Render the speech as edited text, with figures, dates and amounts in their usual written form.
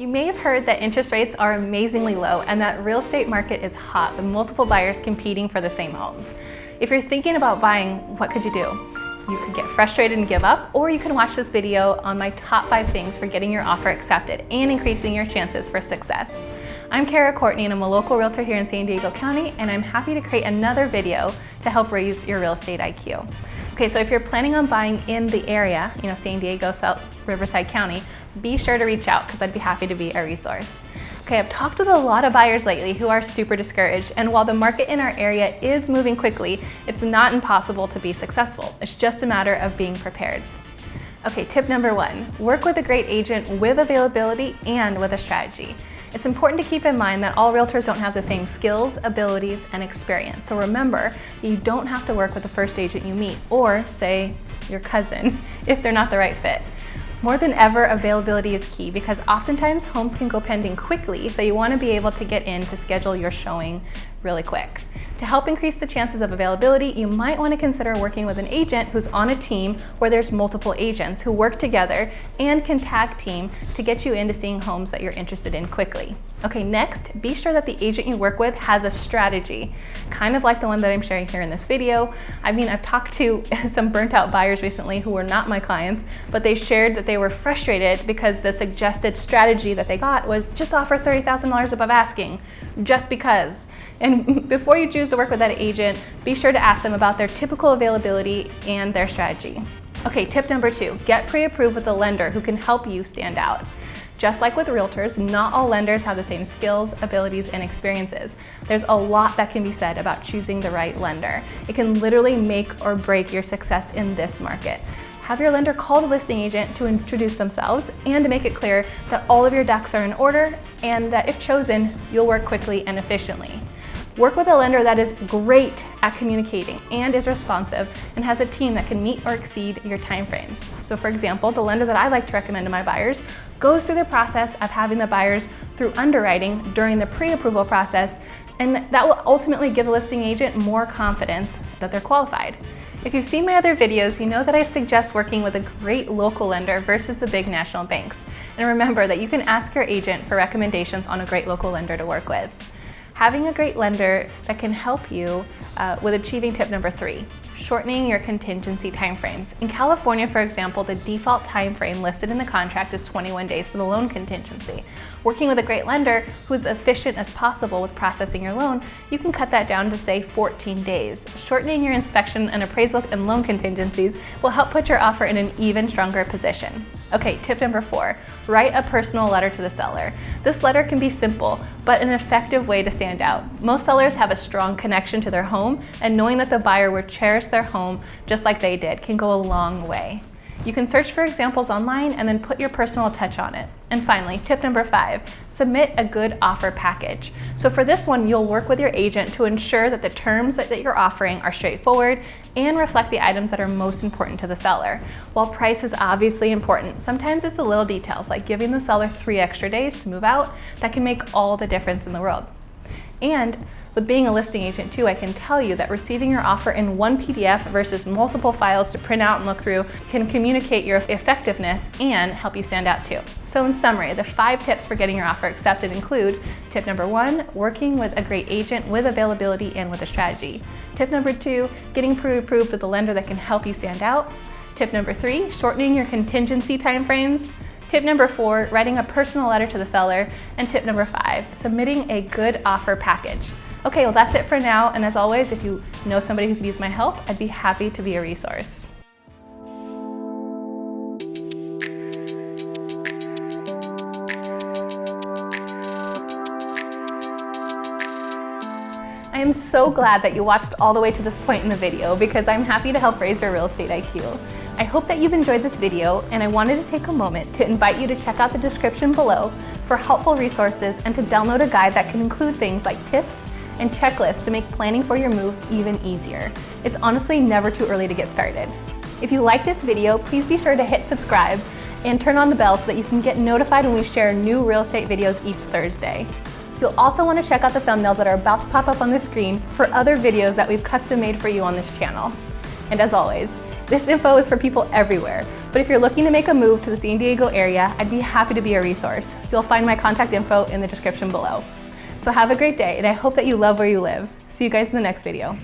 You may have heard that interest rates are amazingly low and that real estate market is hot with multiple buyers competing for the same homes. If you're thinking about buying, what could you do? You could get frustrated and give up, or you can watch this video on my top 5 things for getting your offer accepted and increasing your chances for success. I'm Courtney and I'm a local realtor here in San Diego County, and I'm happy to create another video to help raise your real estate IQ. Okay, so if you're planning on buying in the area, San Diego, South Riverside County, be sure to reach out because I'd be happy to be a resource. Okay, I've talked with a lot of buyers lately who are super discouraged, and while the market in our area is moving quickly, it's not impossible to be successful. It's just a matter of being prepared. Okay, tip number 1, work with a great agent with availability and with a strategy. It's important to keep in mind that all realtors don't have the same skills, abilities, and experience. So remember, you don't have to work with the first agent you meet, or say your cousin, if they're not the right fit. More than ever, availability is key because oftentimes homes can go pending quickly, so you want to be able to get in to schedule your showing really quick. To help increase the chances of availability, you might want to consider working with an agent who's on a team where there's multiple agents who work together and can tag team to get you into seeing homes that you're interested in quickly. Okay, next, be sure that the agent you work with has a strategy, kind of like the one that I'm sharing here in this video. I've talked to some burnt out buyers recently who were not my clients, but they shared that they were frustrated because the suggested strategy that they got was just offer $30,000 above asking, just because. And before you choose to work with that agent, be sure to ask them about their typical availability and their strategy. Okay, tip number 2, get pre-approved with a lender who can help you stand out. Just like with realtors, not all lenders have the same skills, abilities, and experiences. There's a lot that can be said about choosing the right lender. It can literally make or break your success in this market. Have your lender call the listing agent to introduce themselves and to make it clear that all of your ducks are in order and that if chosen, you'll work quickly and efficiently. Work with a lender that is great at communicating and is responsive and has a team that can meet or exceed your timeframes. So for example, the lender that I like to recommend to my buyers goes through the process of having the buyers through underwriting during the pre-approval process, and that will ultimately give the listing agent more confidence that they're qualified. If you've seen my other videos, you know that I suggest working with a great local lender versus the big national banks. And remember that you can ask your agent for recommendations on a great local lender to work with. Having a great lender that can help you with achieving tip number 3, shortening your contingency timeframes. In California, for example, the default timeframe listed in the contract is 21 days for the loan contingency. Working with a great lender who's efficient as possible with processing your loan, you can cut that down to say 14 days. Shortening your inspection and appraisal and loan contingencies will help put your offer in an even stronger position. Okay, tip number 4, write a personal letter to the seller. This letter can be simple, but an effective way to stand out. Most sellers have a strong connection to their home, and knowing that the buyer will cherish their home just like they did can go a long way. You can search for examples online and then put your personal touch on it. And finally, tip number 5, submit a good offer package. So for this one, you'll work with your agent to ensure that the terms that you're offering are straightforward and reflect the items that are most important to the seller. While price is obviously important, sometimes it's the little details like giving the seller 3 extra days to move out that can make all the difference in the world. And with being a listing agent too, I can tell you that receiving your offer in one PDF versus multiple files to print out and look through can communicate your effectiveness and help you stand out too. So in summary, the 5 tips for getting your offer accepted include tip number 1, working with a great agent with availability and with a strategy. Tip number 2, getting pre-approved with a lender that can help you stand out. Tip number 3, shortening your contingency timeframes. Tip number 4, writing a personal letter to the seller. And tip number 5, submitting a good offer package. Okay, well that's it for now, and as always, if you know somebody who could use my help, I'd be happy to be a resource. I am so glad that you watched all the way to this point in the video because I'm happy to help raise your real estate IQ. I hope that you've enjoyed this video, and I wanted to take a moment to invite you to check out the description below for helpful resources and to download a guide that can include things like tips and checklists to make planning for your move even easier. It's honestly never too early to get started. If you like this video, please be sure to hit subscribe and turn on the bell so that you can get notified when we share new real estate videos each Thursday. You'll also want to check out the thumbnails that are about to pop up on the screen for other videos that we've custom made for you on this channel. And as always, This info is for people everywhere, but if you're looking to make a move to the San Diego area, I'd be happy to be a resource. You'll find my contact info in the description below. So have a great day, and I hope that you love where you live. See you guys in the next video.